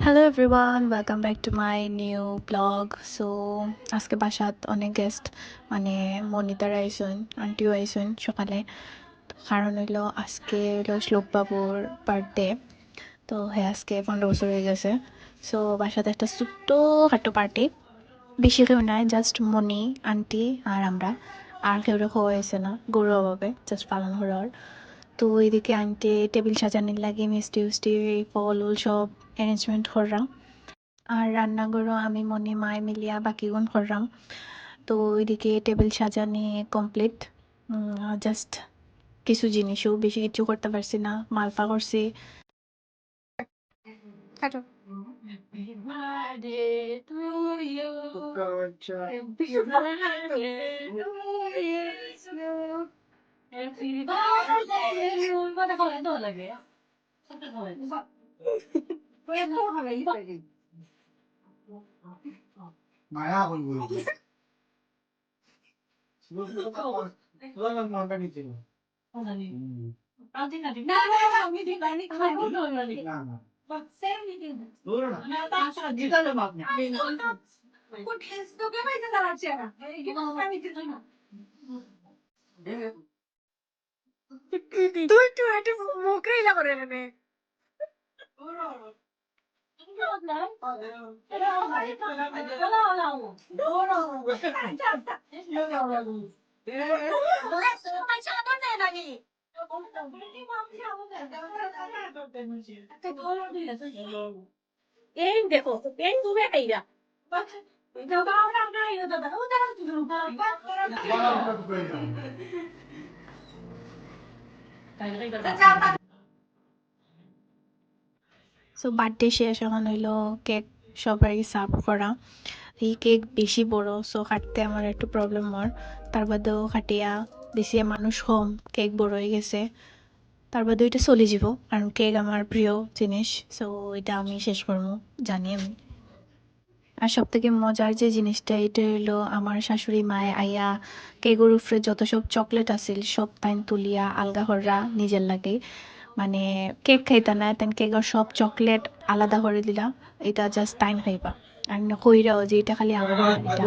Hello everyone, welcome back to my new blog. So আজকে বাসাত অনেক guest মানে মনিতার আইসুন আন্টিও আইসুন সকালে কারণ হইলো আজকে হইলো শ্লোক বাবুর বার্থডে। তো হ্যাঁ আজকে 15 বছর হয়ে গেছে। সো বাসাতে একটা ছোট্ট খাটো পার্টি, বেশি কেউ নাই, জাস্ট মনি আন্টি আর আমরা, আর কেউ খাওয়া হয়েছে না গরুর অভাবে, জাস্ট পালন হওয়ার। তো ওইদিকে আন্টি টেবিল সাজানোর লাগে মিষ্টি উষ্টি ফল উল সব অ্যারেঞ্জমেন্ট করলাম, আর রান্নাঘরও আমি মনি মায় মিলিয়া বাকিগুন করলাম। তো ওইদিকে টেবিল সাজানি কমপ্লিট, জাস্ট কিছু জিনিসও বেশি কিছু করতে পারছি না, মালপা করছি। কাটো। Happy birthday to you. Happy birthday to you. Happy birthday. Mana kalau itu lagi ya? Satu kalau. মায়া বলবো সুন্দর মনটা নিচে না না দূর না তুই একটু একটু মুখেই না করে নেবে। এই দেখো পেন তুমি খাইরা সো বার্থডে শেষ, এখন হইলো কেক সবাই সার্ভ করা। এই কেক বেশি বড়, সো কাটতে আমার একটু প্রবলেম হয়। তার বাদেও কাটিয়া বেশি মানুষ কম, কেক বড় হয়ে গেছে। তার বাদেও এটা চলে যাব, কারণ কেক আমার প্রিয় জিনিস। সো এটা আমি শেষ করবো জানি আমি। আর সব থেকে মজার যে জিনিসটা এটা হইলো আমার শাশুড়ি মায়ে আইয়া কেকের উপরে যত সব চকলেট আছিল সব তাইন তুলিয়া আলগা হররা নিজের লাগে, মানে কেক খাইতা না তেন কেকের সব চকলেট আলাদা করে দিলা, এটা জাস্ট টাইম খাইবা। আর কইরাও যে এটা খালি আমার এটা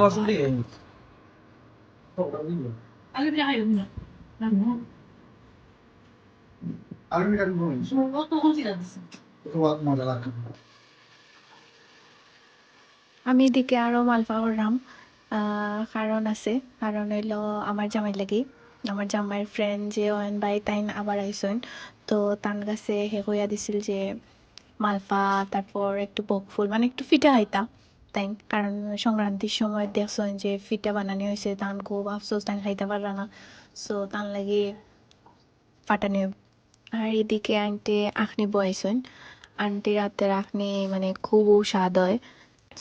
মজা লাগে আমি এদিকে আরো মালপা করলাম। কারণ আছে, কারণ হইলো আমার জামাই লাগি, আমার জামাইয়ের ফ্রেন্ড যে ওয়ান বাই তাইন আবার আইসন। তো তার কাছে হে কইয়া দিছিল যে মালপা, তারপর একটু বকফুল মানে একটু ফিটা খাইতা তাই, কারণ সংক্রান্তির সময় দেখছেন যে ফিটা বানানি হয়েছে, তান খুব আফসোস তাই খাইতে পারলা না। সো তান লাগি ফাটানি। আর এদিকে আনতে আখনি বয়েছেন, আন্টি রাতের আখনি মানে খুব স্বাদ হয়।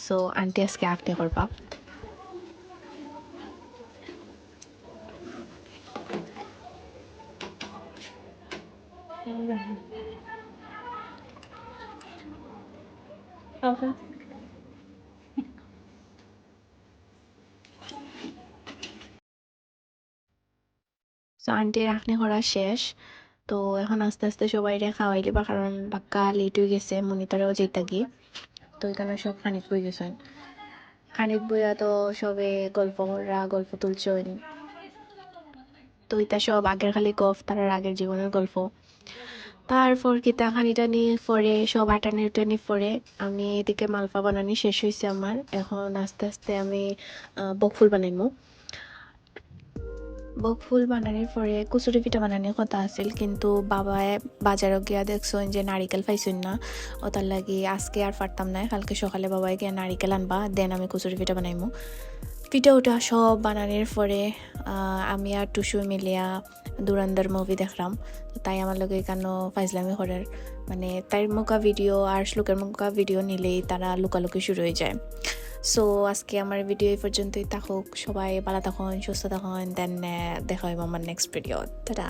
সো আন্টি আজকে আখনি করবা। Okay. সো আন্টির আখনি করা শেষ। তো এখন আস্তে আস্তে সবাই খাওয়াই লিবা, কারণ বাক্কা লেট হয়ে গেছে, মনিটরেও যেতে গিয়ে। তো এখানে সব খানিক বই গেছেন, খানিক বইয়া তো সবে গল্প করা গল্প তুলছেন। তো এটা সব আগের খালি গল্প, তার আগের জীবনের গল্প। তারপর কিতা খানিটা নিয়ে পরে সব আটানি উটানি পরে আমি এদিকে মালপা বানানি শেষ হয়েছে আমার। এখন আস্তে আস্তে আমি বকফুল বানাইমু। বকফুল বানানোর পরে কুচুরি পিঠা বানানোর কথা আছিল, কিন্তু বাবায় বাজারও গিয়া দেখছেন যে নারিকেল পাইছেন না, ও তার লাগি আজকে আর পারতাম না, কালকে সকালে বাবাই গিয়া নারিকেল আনবা, দেন আমি কুচুরি পিঠা বানাইমু। পিঠা উঠা সব বানানোর পরে আমি আর টুসু মিলিয়া দুরন্দর মুভি দেখলাম। তাই আমার লগে এখানে ফাইজলামি করার, মানে তার মুখা ভিডিও আর শ্লোকের মুখা ভিডিও নিলেই তারা লুকালুকি শুরু হয়ে যায়। সো আজকে আমার ভিডিও এই পর্যন্তই থাকুক, সবাই ভালো থাকুন সুস্থ থাকুন, দেন দেখা হবে আমার নেক্সট ভিডিও। টাটা।